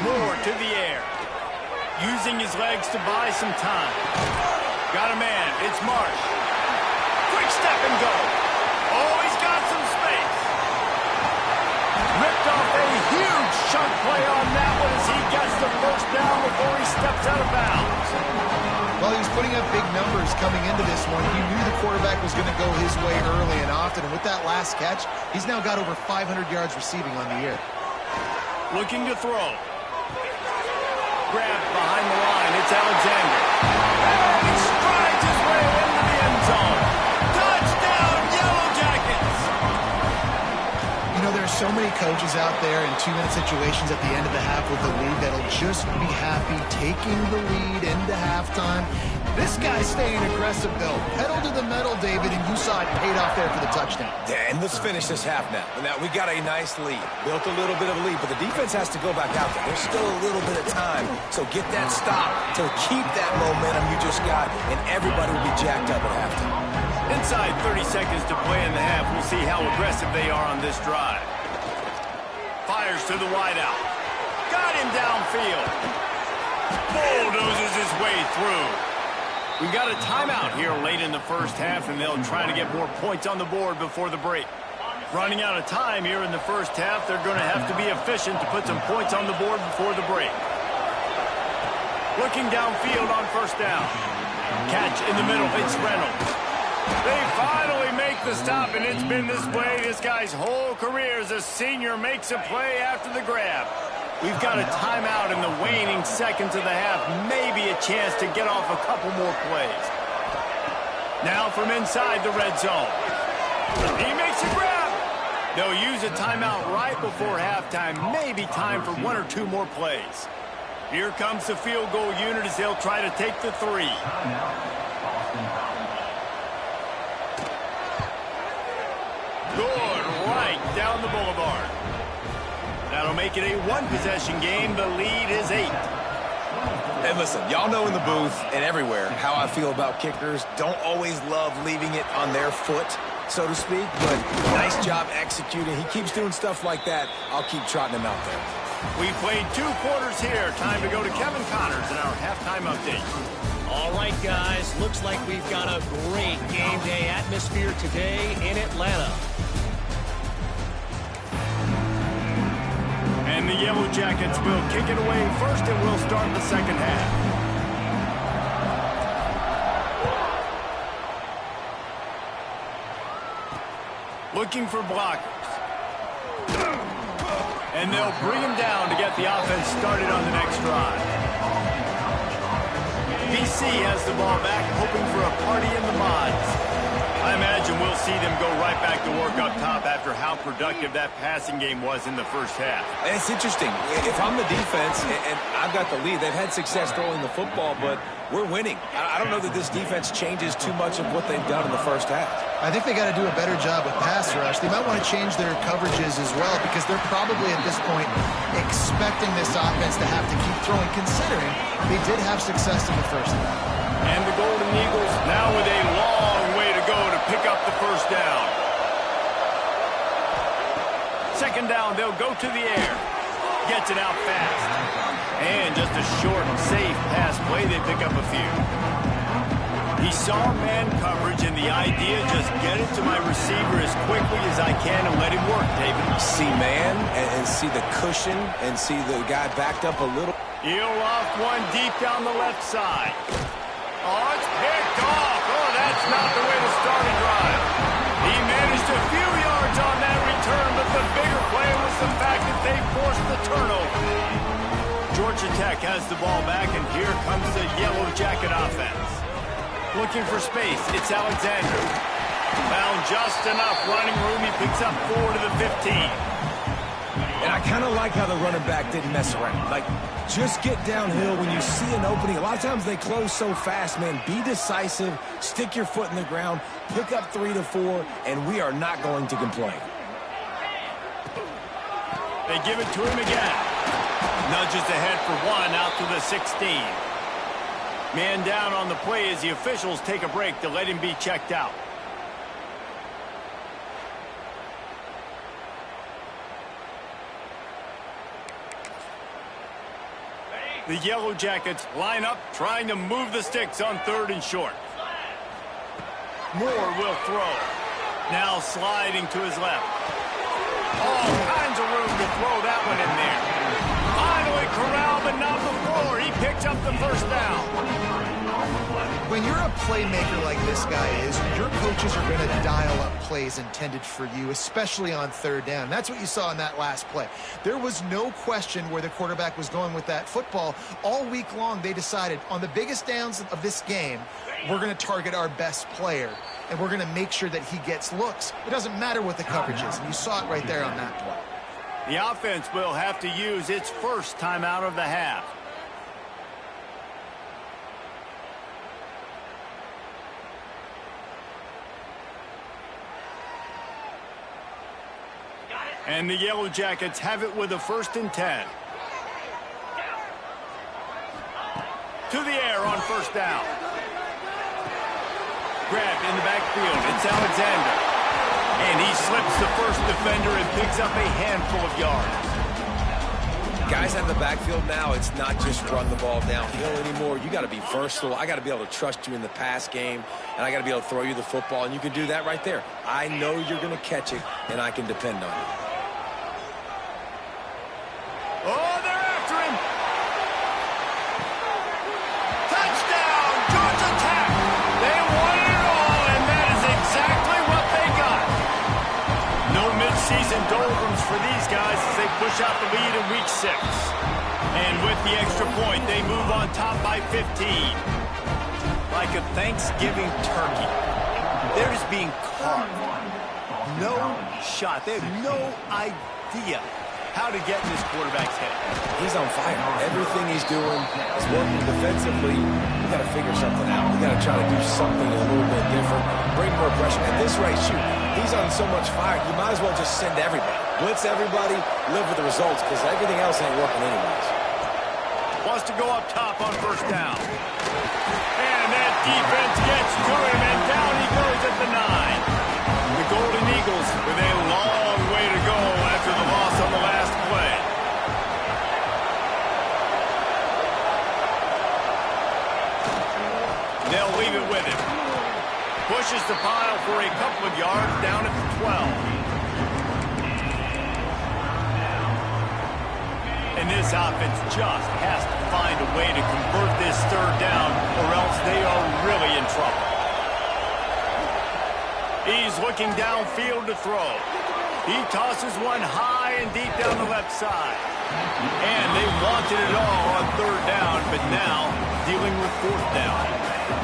Moore to the air. Using his legs to buy some time. Got a man. It's Marsh. Quick step and go. Oh, he's got some space. Ripped off a huge chunk play on that one as he gets the first down before he steps out of bounds. Well, he was putting up big numbers coming into this one. He knew the quarterback was going to go his way early and often. And with that last catch, he's now got over 500 yards receiving on the year. Looking to throw. Grabbed behind the line. It's Alexander. And he strides his way into the end zone. Touchdown, Yellow Jackets! You know, there are so many coaches out there in 2-minute situations at the end of the half with the lead that'll just be happy taking the lead into halftime. This guy's staying aggressive, though. Pedal to the metal, David, and you saw it paid off there for the touchdown. Yeah, and let's finish this half now. Now, we got a nice lead. Built a little bit of a lead, but the defense has to go back out there. There's still a little bit of time. So get that stop to keep that momentum you just got, and everybody will be jacked up at halftime. Inside 30 seconds to play in the half. We'll see how aggressive they are on this drive. Fires to the wideout. Got him downfield. Bulldozes his way through. We've got a timeout here late in the first half, and they'll try to get more points on the board before the break. Running out of time here in the first half. They're going to have to be efficient to put some points on the board before the break. Looking downfield on first down. Catch in the middle. It's Reynolds. They finally make the stop, and it's been this way this guy's whole career as a senior makes a play after the grab. We've got a timeout in the waning seconds of the half. Maybe a chance to get off a couple more plays. Now from inside the red zone. He makes a grab. They'll use a timeout right before halftime. Maybe time for one or two more plays. Here comes the field goal unit as they'll try to take the 3. Good right down the boulevard. That'll make it a one-possession game. The lead is 8. And listen, y'all know in the booth and everywhere how I feel about kickers. Don't always love leaving it on their foot, so to speak, but nice job executing. He keeps doing stuff like that. I'll keep trotting him out there. We played 2 quarters here. Time to go to Kevin Connors in our halftime update. All right, guys. Looks like we've got a great game day atmosphere today in Atlanta. And the Yellow Jackets will kick it away first, and we'll start the second half. Looking for blockers. And they'll bring him down to get the offense started on the next drive. BC has the ball back, hoping for a party in the mods. I imagine we'll see them go right back to work up top after how productive that passing game was in the first half. And it's interesting. If I'm the defense and I've got the lead, they've had success throwing the football, but we're winning. I don't know that this defense changes too much of what they've done in the first half. I think they got to do a better job with pass rush. They might want to change their coverages as well because they're probably at this point expecting this offense to have to keep throwing, considering they did have success in the first half. And the Golden Eagles now with a long way to go to pick up the first down. Second down, they'll go to the air. Gets it out fast. And just a short, safe pass play. They pick up a few. He saw man coverage, and the idea just get it to my receiver as quickly as I can and let him work, David. See man and see the cushion and see the guy backed up a little. He'll off one deep down the left side. Oh, it's picked off. Oh, that's not the way to start a drive. He managed a few yards on that return, but the bigger play was the fact that they forced the turnover. Georgia Tech has the ball back, and here comes the Yellow Jacket offense. Looking for space, it's Alexander. Found just enough running room. He picks up 4 to the 15. And I kind of like how the running back didn't mess around. Like, just get downhill when you see an opening. A lot of times they close so fast, man. Be decisive, stick your foot in the ground, pick up 3 to 4, and we are not going to complain. They give it to him again. Nudges ahead for 1 out to the 16. Man down on the play as the officials take a break to let him be checked out. The Yellow Jackets line up, trying to move the sticks on 3rd and short. Moore will throw. Now sliding to his left. All kinds of room to throw that one in there. Finally corralled, but not before. He picks up the first down. When you're a playmaker like this guy is, your coaches are going to dial up plays intended for you, especially on 3rd down. That's what you saw in that last play. There was no question where the quarterback was going with that football. All week long, they decided on the biggest downs of this game, we're going to target our best player, and we're going to make sure that he gets looks. It doesn't matter what the coverage is, and you saw it right there on that play. The offense will have to use its first timeout of the half. And the Yellow Jackets have it with a 1st and 10. To the air on 1st down. Grabbed in the backfield. It's Alexander. And he slips the first defender and picks up a handful of yards. Guys out of the backfield now, it's not just run the ball downhill anymore. You got to be versatile. I got to be able to trust you in the pass game, and I got to be able to throw you the football, and you can do that right there. I know you're going to catch it, and I can depend on you. Oh, they're after him. Touchdown, Georgia Tech. They won it all, and that is exactly what they got. No midseason doldrums for these guys as they push out the lead in week 6. And with the extra point, they move on top by 15. Like a Thanksgiving turkey, they're just being carved. No shot. They have no idea how to get in this quarterback's head. He's on fire. Everything he's doing is working defensively. We got to figure something out. We got to try to do something a little bit different. Bring more pressure. At this rate, shoot, he's on so much fire, you might as well just send everybody. Blitz everybody, live with the results, because everything else ain't working anyways. Wants to go up top on first down. And that defense gets to him, and down he goes at the 9. The Golden Eagles with a long way to go after the loss on the last play. They'll leave it with him. Pushes the pile for a couple of yards down at the 12. And this offense just has to find a way to convert this third down, or else they are really in trouble. He's looking downfield to throw. He tosses one high and deep down the left side. And they wanted it all on third down, but now dealing with fourth down.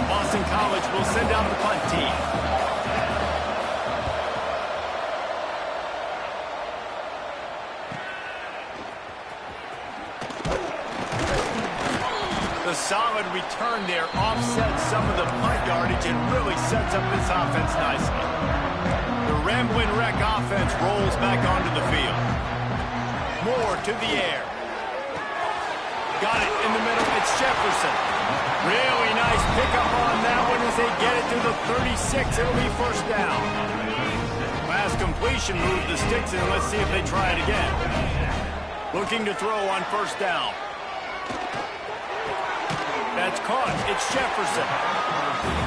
Boston College will send out the punt team. The solid return there offsets some of the punt yardage and really sets up this offense nicely. The Ramblin' Wreck offense rolls back onto the field. Moore to the air. Got it in the middle. It's Jefferson. Really nice pickup on that one as they get it to the 36. It'll be first down. Last completion moved the sticks in. Let's see if they try it again. Looking to throw on first down. That's caught. It's Jefferson.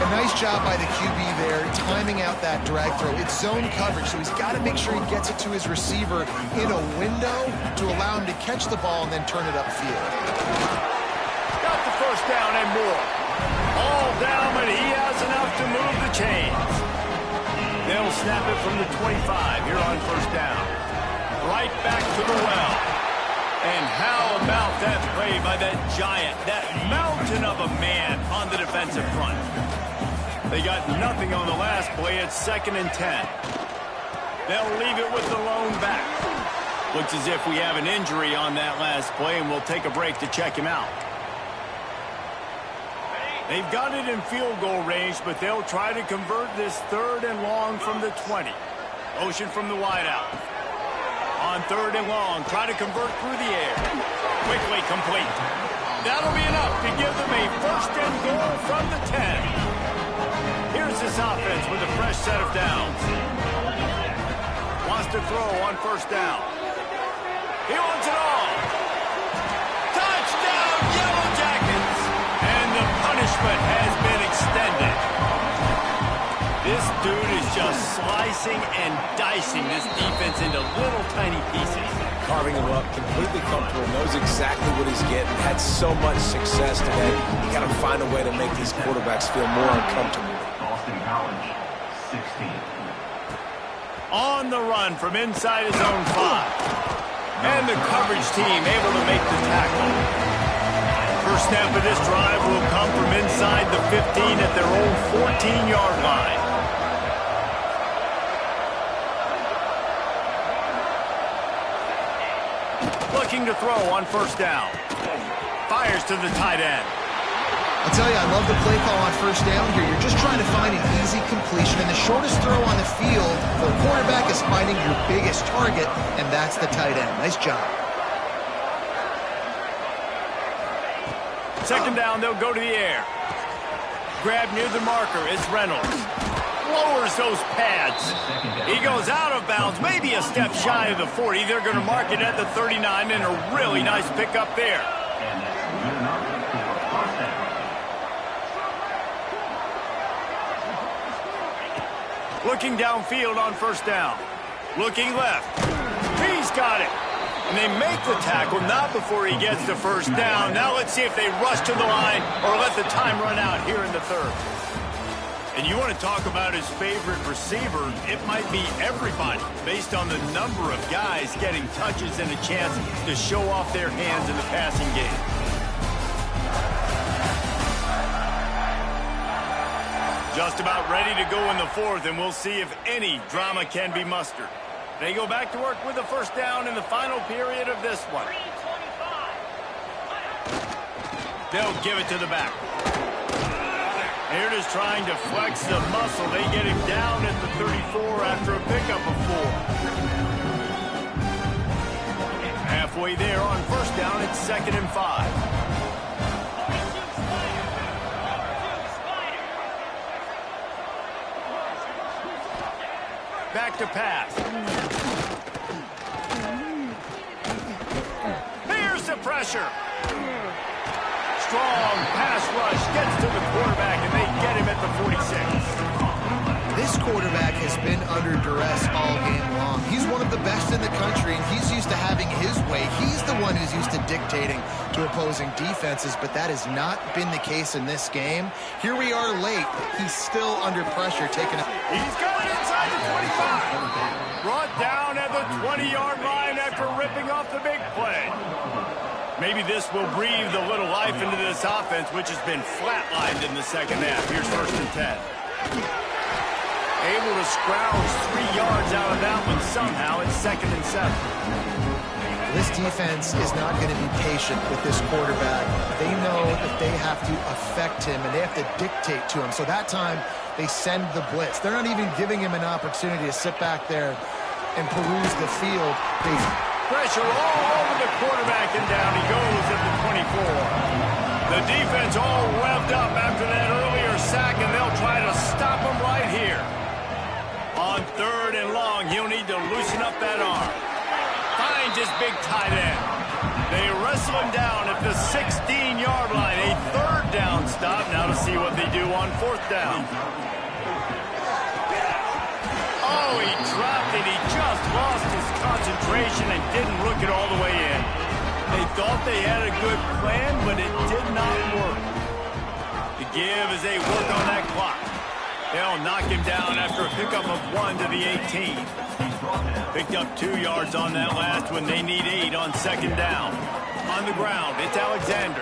A nice job by the QB there, timing out that drag throw. It's zone coverage, so he's got to make sure he gets it to his receiver in a window to allow him to catch the ball and then turn it upfield. Got the first down and more. All down, but he has enough to move the chains. They'll snap it from the 25 here on first down. Right back to the well. And how about that play by that giant, that mountain of a man on the defensive front? They got nothing on the last play. It's 2nd and 10. They'll leave it with the lone back. Looks as if we have an injury on that last play, and we'll take a break to check him out. They've got it in field goal range, but they'll try to convert this 3rd and long from the 20. Motion from the wideout. On 3rd and long, try to convert through the air. Quickly complete. That'll be enough to give them a 1st and goal from the 10. Here's this offense with a fresh set of downs. Wants to throw on first down. He wants it all. Touchdown, Yellow Jackets! And the punishment has been extended. This dude is just slicing and dicing this defense into little tiny pieces. Carving him up, completely comfortable, knows exactly what he's getting, had so much success today. You got to find a way to make these quarterbacks feel more uncomfortable. Boston College, 16. On the run from inside his own 5. And the coverage team able to make the tackle. First snap of this drive will come from inside the 15 at their own 14-yard line. Looking to throw on first down. Fires to the tight end. I'll tell you, I love the play call on first down here. You're just trying to find an easy completion, and the shortest throw on the field for a quarterback is finding your biggest target, and that's the tight end. Nice job. 2nd down, they'll go to the air. Grab near the marker, it's Reynolds. lowers those pads. He goes out of bounds, maybe a step shy of the 40. They're going to mark it at the 39, and a really nice pickup there. And that's good enough for a first down. Looking downfield on first down. Looking left. He's got it. And they make the tackle, not before he gets the first down. Now let's see if they rush to the line or let the time run out here in the third. And you want to talk about his favorite receiver, it might be everybody, based on the number of guys getting touches and a chance to show off their hands in the passing game. Just about ready to go in the fourth, and we'll see if any drama can be mustered. They go back to work with the first down in the final period of this one. They'll give it to the back. Here it is trying to flex the muscle. They get him down at the 34 after a pickup of 4. Halfway there on first down, it's 2nd and 5. Back to pass. Here's the pressure. Strong pass rush gets to the quarterback, and they get him at the 46. This quarterback has been under duress all game long. He's one of the best in the country, and he's used to having his way. He's the one who's used to dictating to opposing defenses, but that has not been the case in this game. Here we are late. He's still under pressure. He's got it inside the 25. Brought down at the 20-yard line after ripping off the big play. Maybe this will breathe a little life into this offense, which has been flatlined in the second half. Here's 1st and 10. Able to scrounge 3 yards out of that one somehow. It's 2nd and 7. This defense is not going to be patient with this quarterback. They know that they have to affect him, and they have to dictate to him. So that time, they send the blitz. They're not even giving him an opportunity to sit back there and peruse the field. Pressure all over the quarterback, and down he goes at the 24. The defense all revved up after that earlier sack, and they'll try to stop him right here. On 3rd and long, he'll need to loosen up that arm. Finds his big tight end. They wrestle him down at the 16-yard line. A 3rd down stop. Now to see what they do on 4th down. Oh, he dropped it. He just lost his concentration and didn't look it all the way in. They thought they had a good plan, but it did not work. The give as they work on that clock. They'll knock him down after a pickup of 1 to the 18. Picked up 2 yards on that last one. They need 8 on 2nd down. On the ground, it's Alexander.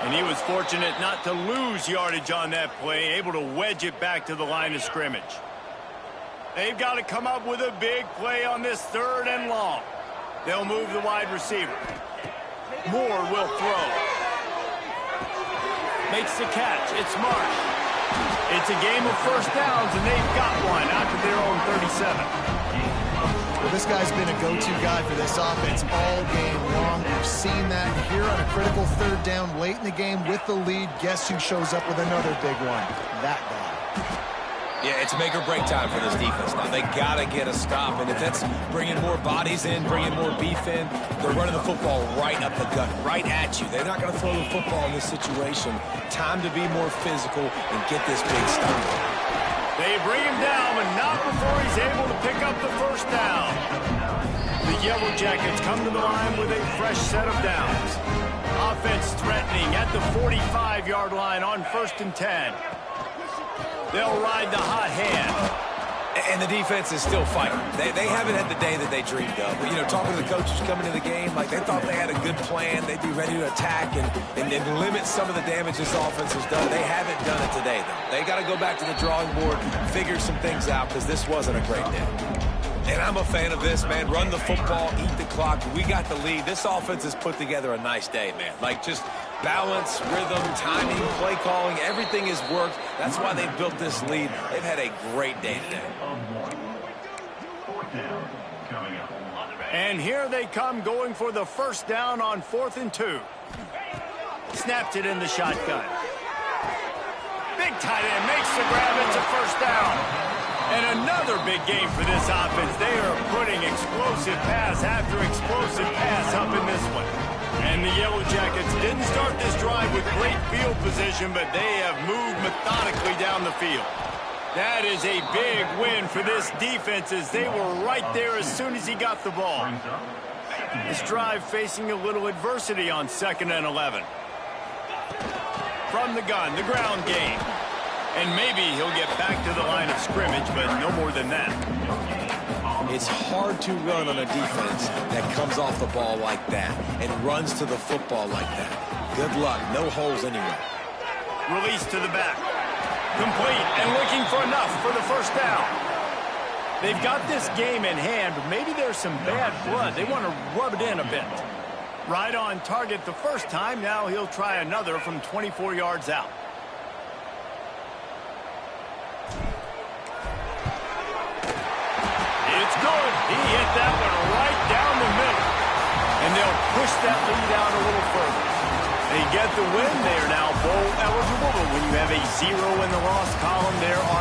And he was fortunate not to lose yardage on that play, able to wedge it back to the line of scrimmage. They've got to come up with a big play on this 3rd and long. They'll move the wide receiver. Moore will throw. Makes the catch. It's Marsh. It's a game of first downs, and they've got one after their own 37. Well, this guy's been a go-to guy for this offense all game long. We've seen that here on a critical 3rd down late in the game with the lead. Guess who shows up with another big one? That guy. Yeah, it's make or break time for this defense now. They got to get a stop, and if that's bringing more bodies in, bringing more beef in, they're running the football right up the gut, right at you. They're not going to throw the football in this situation. Time to be more physical and get this big stop. They bring him down, but not before he's able to pick up the first down. The Yellow Jackets come to the line with a fresh set of downs. Offense threatening at the 45-yard line on 1st and 10. They'll ride the hot hand. And the defense is still fighting. They haven't had the day that they dreamed of. But, you know, talking to the coaches coming into the game, like they thought they had a good plan. They'd be ready to attack and limit some of the damage this offense has done. They haven't done it today, though. They got to go back to the drawing board, figure some things out, because this wasn't a great day. And I'm a fan of this, man. Run the football, eat the clock. We got the lead. This offense has put together a nice day, man. Like, just balance, rhythm, timing, play calling, everything has worked. That's why they've built this lead. They've had a great day today. And here they come going for the first down on 4th and 2. Snapped it in the shotgun. Big tight end makes the grab. It's a first down. And another big game for this offense. They are putting explosive pass after explosive pass up in this one. And the Yellow Jackets didn't start this drive with great field position, but they have moved methodically down the field. That is a big win for this defense as they were right there as soon as he got the ball. This drive facing a little adversity on 2nd and 11. From the gun, the ground game. And maybe he'll get back to the line of scrimmage, but no more than that. It's hard to run on a defense that comes off the ball like that and runs to the football like that. Good luck. No holes anywhere. Release to the back. Complete and looking for enough for the first down. They've got this game in hand, but maybe there's some bad blood. They want to rub it in a bit. Right on target the first time. Now he'll try another from 24 yards out. It's good. He hit that one right down the middle. And they'll push that lead out a little further. They get the win. They are now bowl eligible, but when you have a 0 in the loss column, there are